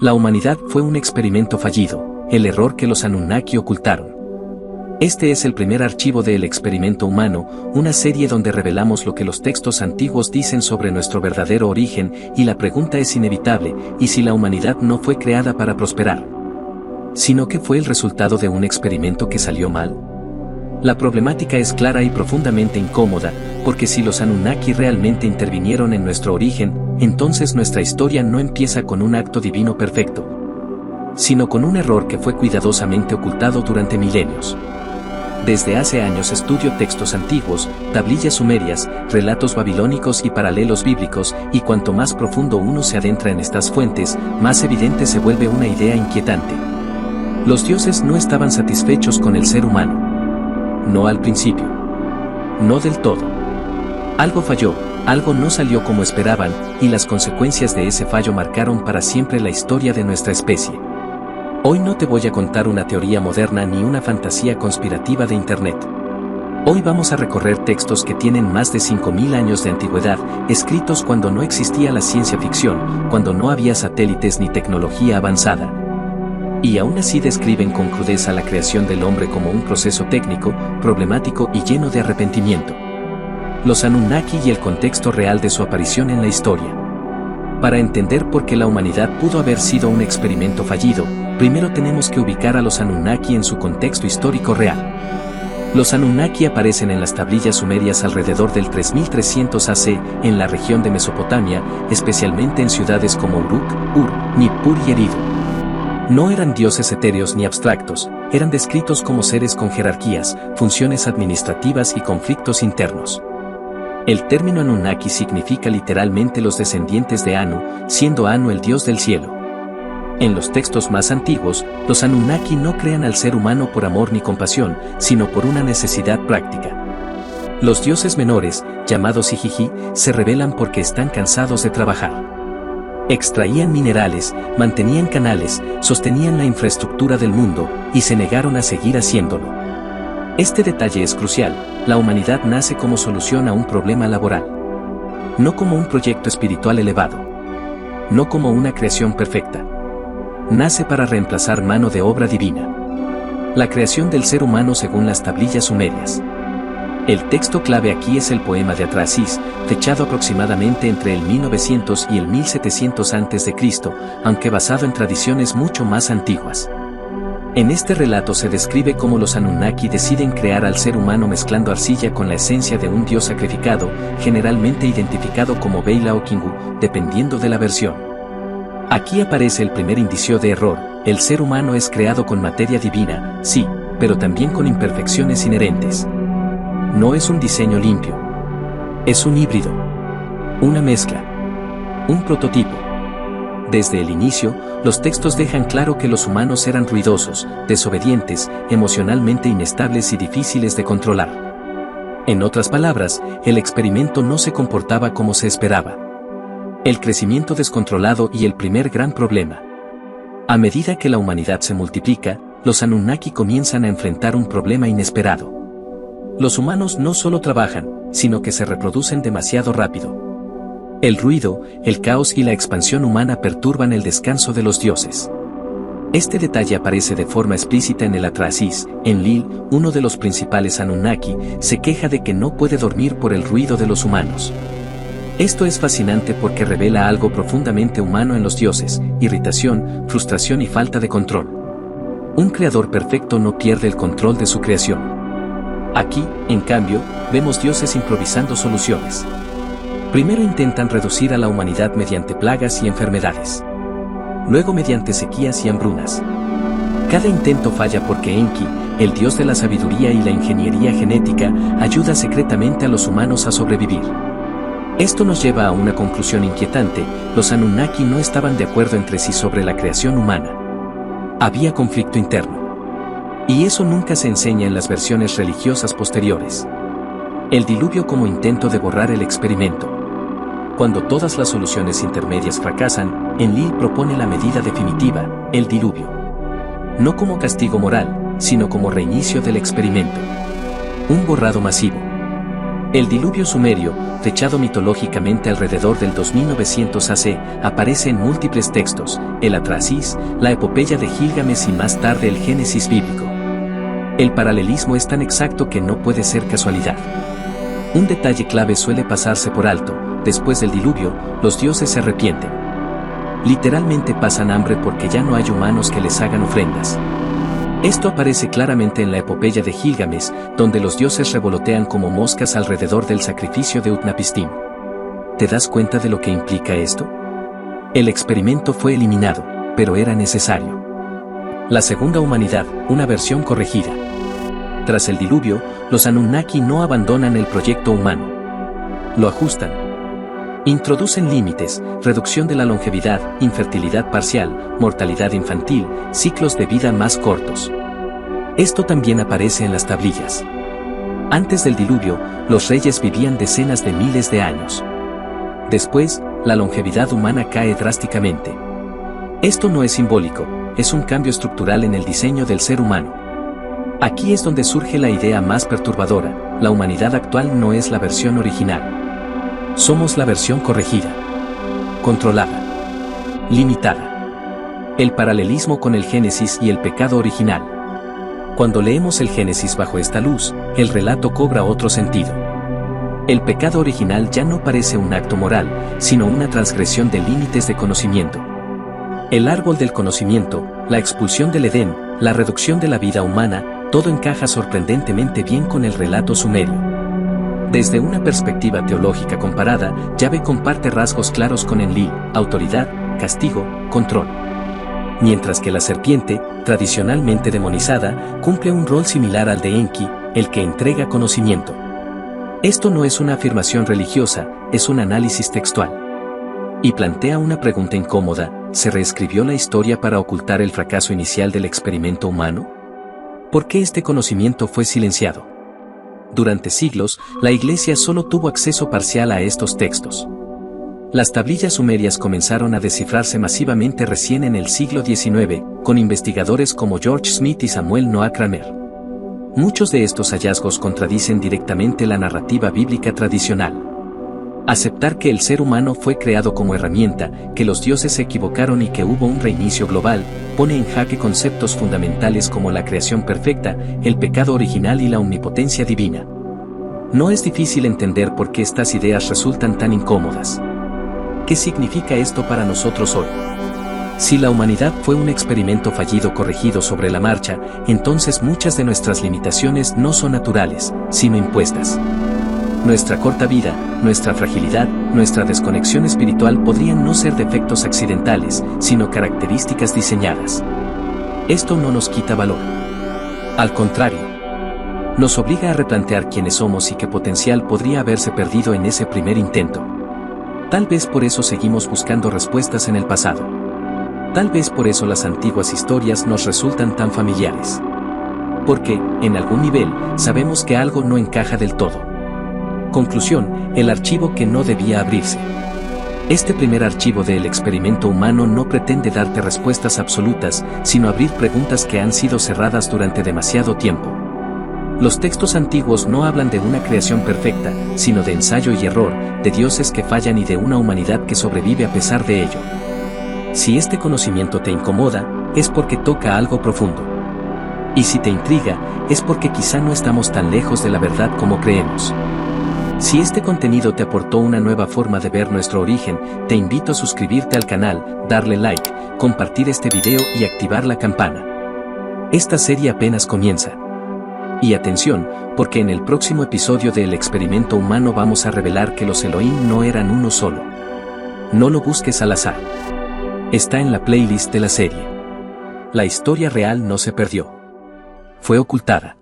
La humanidad fue un experimento fallido, el error que los Anunnaki ocultaron. Este es el primer archivo de El experimento humano, una serie donde revelamos lo que los textos antiguos dicen sobre nuestro verdadero origen, y la pregunta es inevitable: ¿y si la humanidad no fue creada para prosperar, sino que fue el resultado de un experimento que salió mal? La problemática es clara y profundamente incómoda, porque si los Anunnaki realmente intervinieron en nuestro origen, entonces nuestra historia no empieza con un acto divino perfecto, sino con un error que fue cuidadosamente ocultado durante milenios. Desde hace años estudio textos antiguos, tablillas sumerias, relatos babilónicos y paralelos bíblicos, y cuanto más profundo uno se adentra en estas fuentes, más evidente se vuelve una idea inquietante. Los dioses no estaban satisfechos con el ser humano. No al principio. No del todo. Algo falló, algo no salió como esperaban, y las consecuencias de ese fallo marcaron para siempre la historia de nuestra especie. Hoy no te voy a contar una teoría moderna ni una fantasía conspirativa de Internet. Hoy vamos a recorrer textos que tienen más de 5000 años de antigüedad, escritos cuando no existía la ciencia ficción, cuando no había satélites ni tecnología avanzada. Y aún así describen con crudeza la creación del hombre como un proceso técnico, problemático y lleno de arrepentimiento. Los Anunnaki y el contexto real de su aparición en la historia. Para entender por qué la humanidad pudo haber sido un experimento fallido, primero tenemos que ubicar a los Anunnaki en su contexto histórico real. Los Anunnaki aparecen en las tablillas sumerias alrededor del 3300 AC, en la región de Mesopotamia, especialmente en ciudades como Uruk, Ur, Nippur y Eridu. No eran dioses etéreos ni abstractos, eran descritos como seres con jerarquías, funciones administrativas y conflictos internos. El término Anunnaki significa literalmente los descendientes de Anu, siendo Anu el dios del cielo. En los textos más antiguos, los Anunnaki no crean al ser humano por amor ni compasión, sino por una necesidad práctica. Los dioses menores, llamados Igigi, se rebelan porque están cansados de trabajar. Extraían minerales, mantenían canales, sostenían la infraestructura del mundo, y se negaron a seguir haciéndolo. Este detalle es crucial: la humanidad nace como solución a un problema laboral. No como un proyecto espiritual elevado. No como una creación perfecta. Nace para reemplazar mano de obra divina. La creación del ser humano según las tablillas sumerias. El texto clave aquí es el poema de Atrahasis, fechado aproximadamente entre el 1900 y el 1700 a.C., aunque basado en tradiciones mucho más antiguas. En este relato se describe cómo los Anunnaki deciden crear al ser humano mezclando arcilla con la esencia de un dios sacrificado, generalmente identificado como Beila o Kingu, dependiendo de la versión. Aquí aparece el primer indicio de error: el ser humano es creado con materia divina, sí, pero también con imperfecciones inherentes. No es un diseño limpio. Es un híbrido. Una mezcla. Un prototipo. Desde el inicio, los textos dejan claro que los humanos eran ruidosos, desobedientes, emocionalmente inestables y difíciles de controlar. En otras palabras, el experimento no se comportaba como se esperaba. El crecimiento descontrolado y el primer gran problema. A medida que la humanidad se multiplica, los Anunnaki comienzan a enfrentar un problema inesperado. Los humanos no solo trabajan, sino que se reproducen demasiado rápido. El ruido, el caos y la expansión humana perturban el descanso de los dioses. Este detalle aparece de forma explícita en el Atrahasis. Enlil, uno de los principales Anunnaki, se queja de que no puede dormir por el ruido de los humanos. Esto es fascinante porque revela algo profundamente humano en los dioses: irritación, frustración y falta de control. Un creador perfecto no pierde el control de su creación. Aquí, en cambio, vemos dioses improvisando soluciones. Primero intentan reducir a la humanidad mediante plagas y enfermedades. Luego mediante sequías y hambrunas. Cada intento falla porque Enki, el dios de la sabiduría y la ingeniería genética, ayuda secretamente a los humanos a sobrevivir. Esto nos lleva a una conclusión inquietante: los Anunnaki no estaban de acuerdo entre sí sobre la creación humana. Había conflicto interno. Y eso nunca se enseña en las versiones religiosas posteriores. El diluvio como intento de borrar el experimento. Cuando todas las soluciones intermedias fracasan, Enlil propone la medida definitiva: el diluvio. No como castigo moral, sino como reinicio del experimento. Un borrado masivo. El diluvio sumerio, fechado mitológicamente alrededor del 2900 AC, aparece en múltiples textos, el Atrasis, la epopeya de Gilgamesh y más tarde el Génesis bíblico. El paralelismo es tan exacto que no puede ser casualidad. Un detalle clave suele pasarse por alto: después del diluvio, los dioses se arrepienten. Literalmente pasan hambre porque ya no hay humanos que les hagan ofrendas. Esto aparece claramente en la epopeya de Gilgamesh, donde los dioses revolotean como moscas alrededor del sacrificio de Utnapishtim. ¿Te das cuenta de lo que implica esto? El experimento fue eliminado, pero era necesario. La segunda humanidad, una versión corregida. Tras el diluvio, los Anunnaki no abandonan el proyecto humano. Lo ajustan. Introducen límites, reducción de la longevidad, infertilidad parcial, mortalidad infantil, ciclos de vida más cortos. Esto también aparece en las tablillas. Antes del diluvio, los reyes vivían decenas de miles de años. Después, la longevidad humana cae drásticamente. Esto no es simbólico, es un cambio estructural en el diseño del ser humano. Aquí es donde surge la idea más perturbadora: la humanidad actual no es la versión original. Somos la versión corregida, controlada, limitada. El paralelismo con el Génesis y el pecado original. Cuando leemos el Génesis bajo esta luz, el relato cobra otro sentido. El pecado original ya no parece un acto moral, sino una transgresión de límites de conocimiento. El árbol del conocimiento, la expulsión del Edén, la reducción de la vida humana, todo encaja sorprendentemente bien con el relato sumerio. Desde una perspectiva teológica comparada, Yahvé comparte rasgos claros con Enlil: autoridad, castigo, control. Mientras que la serpiente, tradicionalmente demonizada, cumple un rol similar al de Enki, el que entrega conocimiento. Esto no es una afirmación religiosa, es un análisis textual. Y plantea una pregunta incómoda: ¿se reescribió la historia para ocultar el fracaso inicial del experimento humano? ¿Por qué este conocimiento fue silenciado? Durante siglos, la Iglesia solo tuvo acceso parcial a estos textos. Las tablillas sumerias comenzaron a descifrarse masivamente recién en el siglo XIX, con investigadores como George Smith y Samuel Noah Kramer. Muchos de estos hallazgos contradicen directamente la narrativa bíblica tradicional. Aceptar que el ser humano fue creado como herramienta, que los dioses se equivocaron y que hubo un reinicio global, pone en jaque conceptos fundamentales como la creación perfecta, el pecado original y la omnipotencia divina. No es difícil entender por qué estas ideas resultan tan incómodas. ¿Qué significa esto para nosotros hoy? Si la humanidad fue un experimento fallido corregido sobre la marcha, entonces muchas de nuestras limitaciones no son naturales, sino impuestas. Nuestra corta vida, nuestra fragilidad, nuestra desconexión espiritual podrían no ser defectos accidentales, sino características diseñadas. Esto no nos quita valor. Al contrario, nos obliga a replantear quiénes somos y qué potencial podría haberse perdido en ese primer intento. Tal vez por eso seguimos buscando respuestas en el pasado. Tal vez por eso las antiguas historias nos resultan tan familiares. Porque, en algún nivel, sabemos que algo no encaja del todo. Conclusión: el archivo que no debía abrirse. Este primer archivo del experimento humano no pretende darte respuestas absolutas, sino abrir preguntas que han sido cerradas durante demasiado tiempo. Los textos antiguos no hablan de una creación perfecta, sino de ensayo y error, de dioses que fallan y de una humanidad que sobrevive a pesar de ello. Si este conocimiento te incomoda, es porque toca algo profundo. Y si te intriga, es porque quizá no estamos tan lejos de la verdad como creemos. Si este contenido te aportó una nueva forma de ver nuestro origen, te invito a suscribirte al canal, darle like, compartir este video y activar la campana. Esta serie apenas comienza. Y atención, porque en el próximo episodio del experimento humano vamos a revelar que los Elohim no eran uno solo. No lo busques al azar. Está en la playlist de la serie. La historia real no se perdió. Fue ocultada.